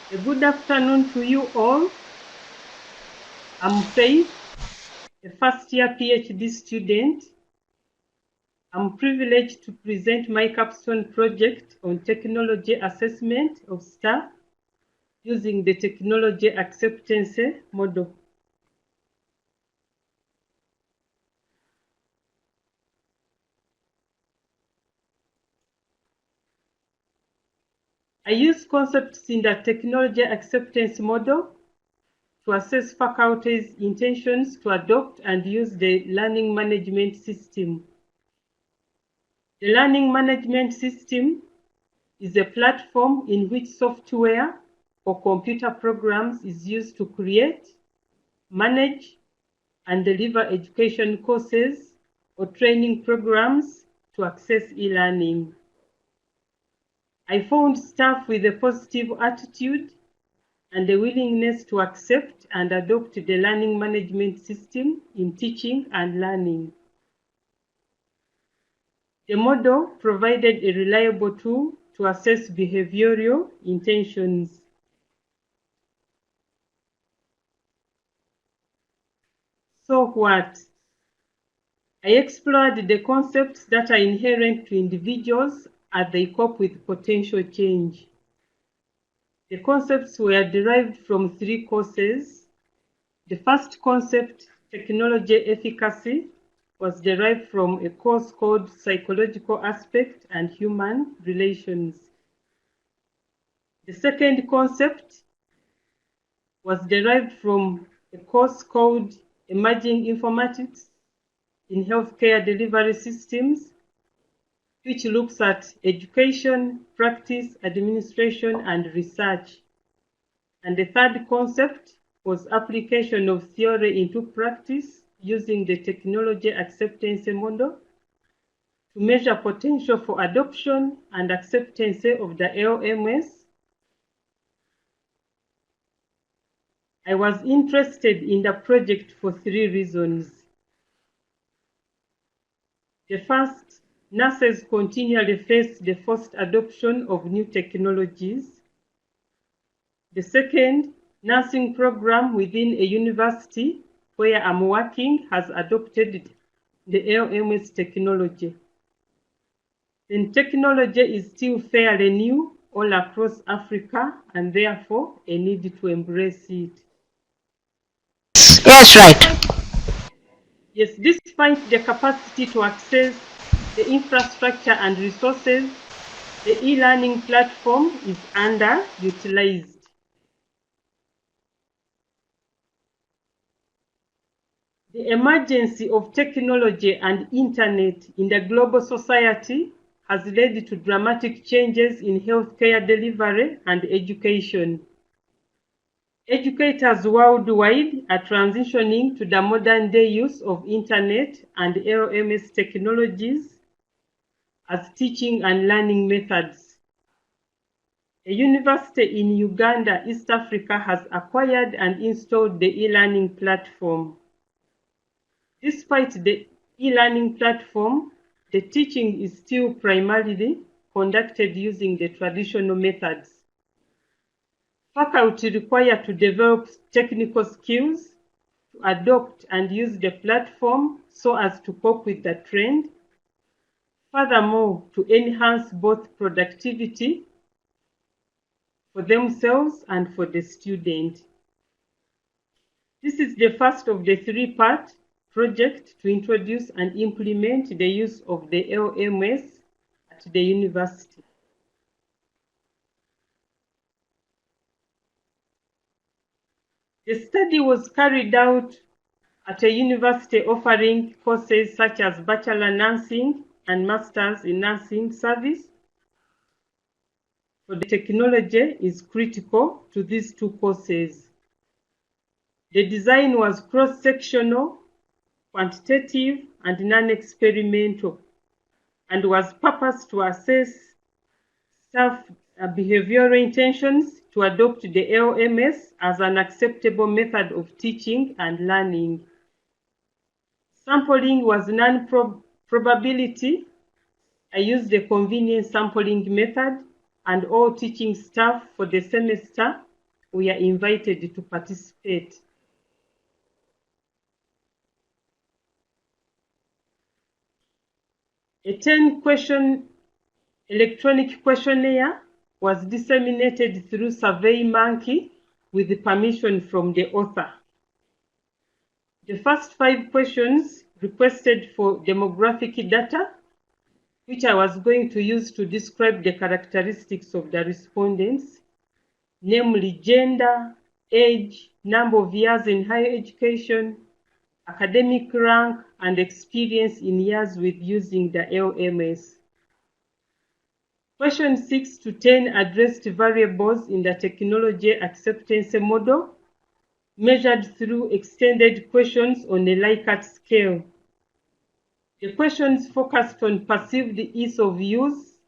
A good afternoon to you all. I'm Faith, a first-year PhD student. I'm privileged to present my capstone project on technology assessment of staff using the technology acceptance model. I use concepts in the technology acceptance model to assess faculty's intentions to adopt and use the learning management system. The learning management system is a platform in which software or computer programs is used to create, manage, and deliver education courses or training programs to access e-learning. I found staff with a positive attitude and a willingness to accept and adopt the learning management system in teaching and learning. The model provided a reliable tool to assess behavioral intentions. So what? I explored the concepts that are inherent to individuals as they cope with potential change. The concepts were derived from 3 courses. The first concept, technology efficacy, was derived from a course called Psychological Aspect and Human Relations. The second concept was derived from a course called Emerging Informatics in Healthcare Delivery Systems, which looks at education, practice, administration, and research. And the third concept was application of theory into practice using the technology acceptance model to measure potential for adoption and acceptance of the LMS. I was interested in the project for 3 reasons. The first, nurses continually face the forced adoption of new technologies. The second, nursing program within a university where I'm working has adopted the LMS technology. And technology is still fairly new all across Africa and therefore a need to embrace it. Yes, right. Yes, despite the capacity to access the infrastructure and resources, the e-learning platform is underutilized. The emergence of technology and internet in the global society has led to dramatic changes in healthcare delivery and education. Educators worldwide are transitioning to the modern day use of internet and LMS technologies as teaching and learning methods. A university in Uganda, East Africa, has acquired and installed the e-learning platform. Despite the e-learning platform, the teaching is still primarily conducted using the traditional methods. Faculty require to develop technical skills to adopt and use the platform so as to cope with the trend. Furthermore, to enhance both productivity for themselves and for the student. This is the first of the 3-part project to introduce and implement the use of the LMS at the university. The study was carried out at a university offering courses such as Bachelor Nursing and Masters in Nursing service. For the technology is critical to these 2 courses. The design was cross-sectional, quantitative, and non-experimental, and was purposed to assess staff behavioral intentions to adopt the LMS as an acceptable method of teaching and learning. Sampling was non-probability. I used the convenience sampling method, and all teaching staff for the semester were invited to participate. A 10-question electronic questionnaire was disseminated through SurveyMonkey with permission from the author. The first 5 questions requested for demographic data, which I was going to use to describe the characteristics of the respondents, namely gender, age, number of years in higher education, academic rank, and experience in years with using the LMS. Questions 6 to 10 addressed variables in the technology acceptance model, measured through extended questions on a Likert scale. The questions focused on perceived ease of use,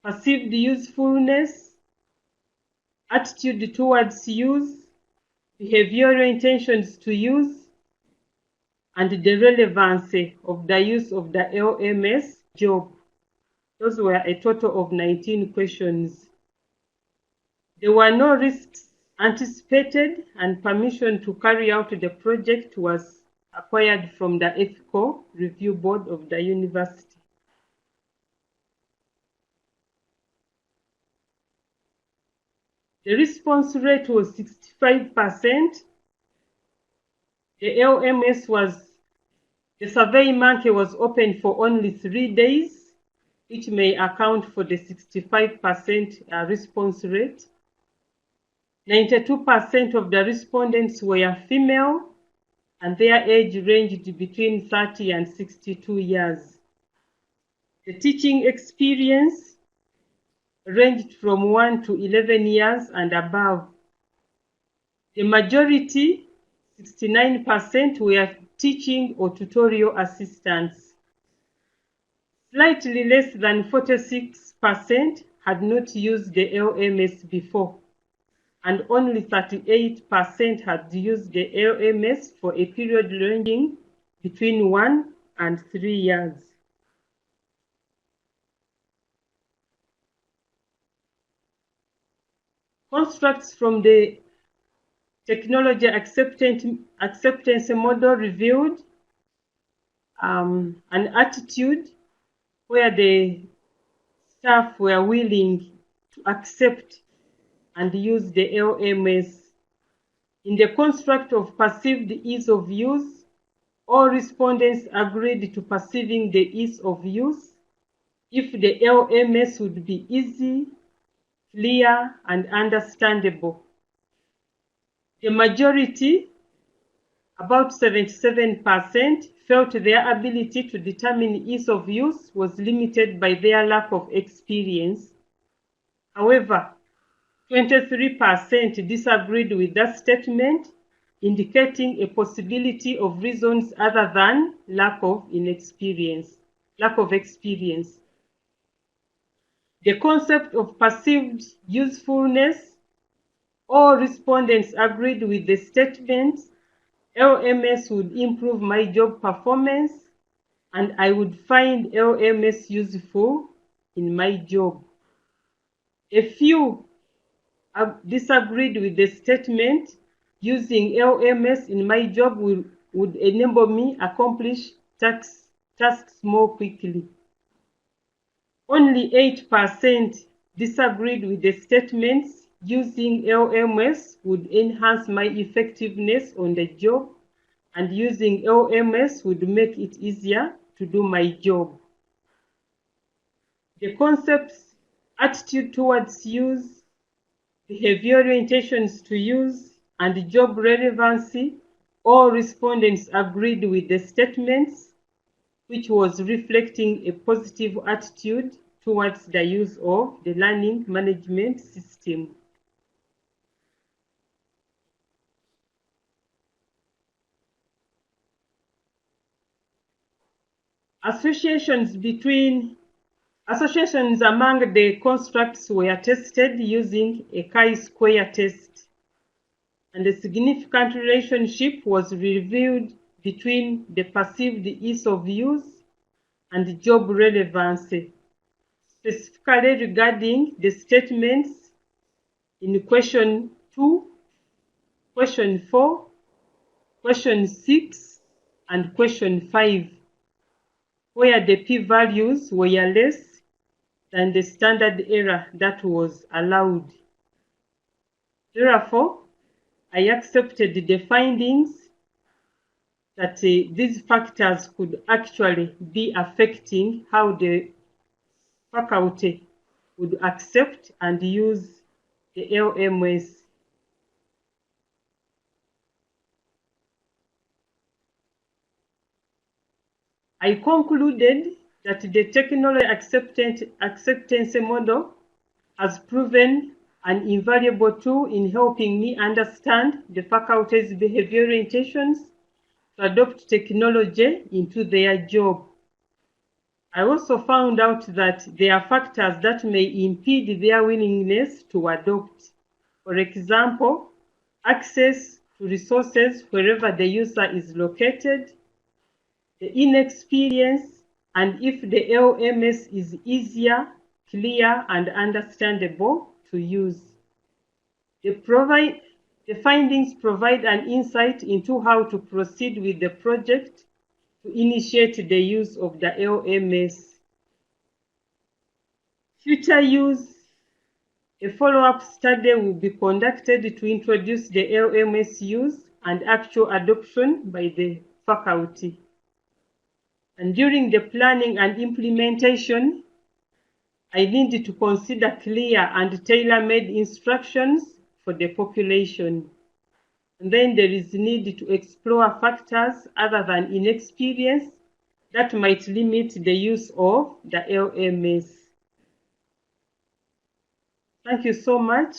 perceived usefulness, attitude towards use, behavioral intentions to use, and the relevancy of the use of the LMS job. Those were a total of 19 questions. There were no risks anticipated, and permission to carry out the project was acquired from the Ethical Review Board of the university. The response rate was 65%. The SurveyMonkey was open for only 3 days, which may account for the 65% response rate. 92% of the respondents were female, and their age ranged between 30 and 62 years. The teaching experience ranged from 1 to 11 years and above. The majority, 69%, were teaching or tutorial assistants. Slightly less than 46% had not used the LMS before, and only 38% had used the LMS for a period ranging between 1 and 3 years. Constructs from the technology acceptance model revealed an attitude where the staff were willing to accept and use the LMS. In the construct of perceived ease of use, all respondents agreed to perceiving the ease of use if the LMS would be easy, clear, and understandable. The majority, about 77%, felt their ability to determine ease of use was limited by their lack of experience. However, 23% disagreed with that statement, indicating a possibility of reasons other than lack of experience. The concept of perceived usefulness, all respondents agreed with the statement, LMS would improve my job performance, and I would find LMS useful in my job. A few disagreed with the statement, using LMS in my job would enable me accomplish tasks more quickly. Only 8% disagreed with the statements, using LMS would enhance my effectiveness on the job, and using LMS would make it easier to do my job. The concepts attitude towards use, behavioral intentions to use, and job relevancy, all respondents agreed with the statements, which was reflecting a positive attitude towards the use of the learning management system. Associations among the constructs were tested using a chi-square test, and a significant relationship was revealed between the perceived ease of use and job relevancy. Specifically regarding the statements, in question 2, question 4, question 6, and question 5, where the p-values were less than the standard error that was allowed. Therefore, I accepted the findings that these factors could actually be affecting how the faculty would accept and use the LMS. I concluded that the technology acceptance model has proven an invaluable tool in helping me understand the faculty's behavior orientations to adopt technology into their job. I also found out that there are factors that may impede their willingness to adopt. For example, access to resources wherever the user is located, the inexperience, and if the LMS is easier, clear, and understandable to use. The findings provide an insight into how to proceed with the project to initiate the use of the LMS. Future use, a follow-up study will be conducted to introduce the LMS use and actual adoption by the faculty. And during the planning and implementation, I need to consider clear and tailor-made instructions for the population. And then there is need to explore factors other than inexperience that might limit the use of the LMS. Thank you so much.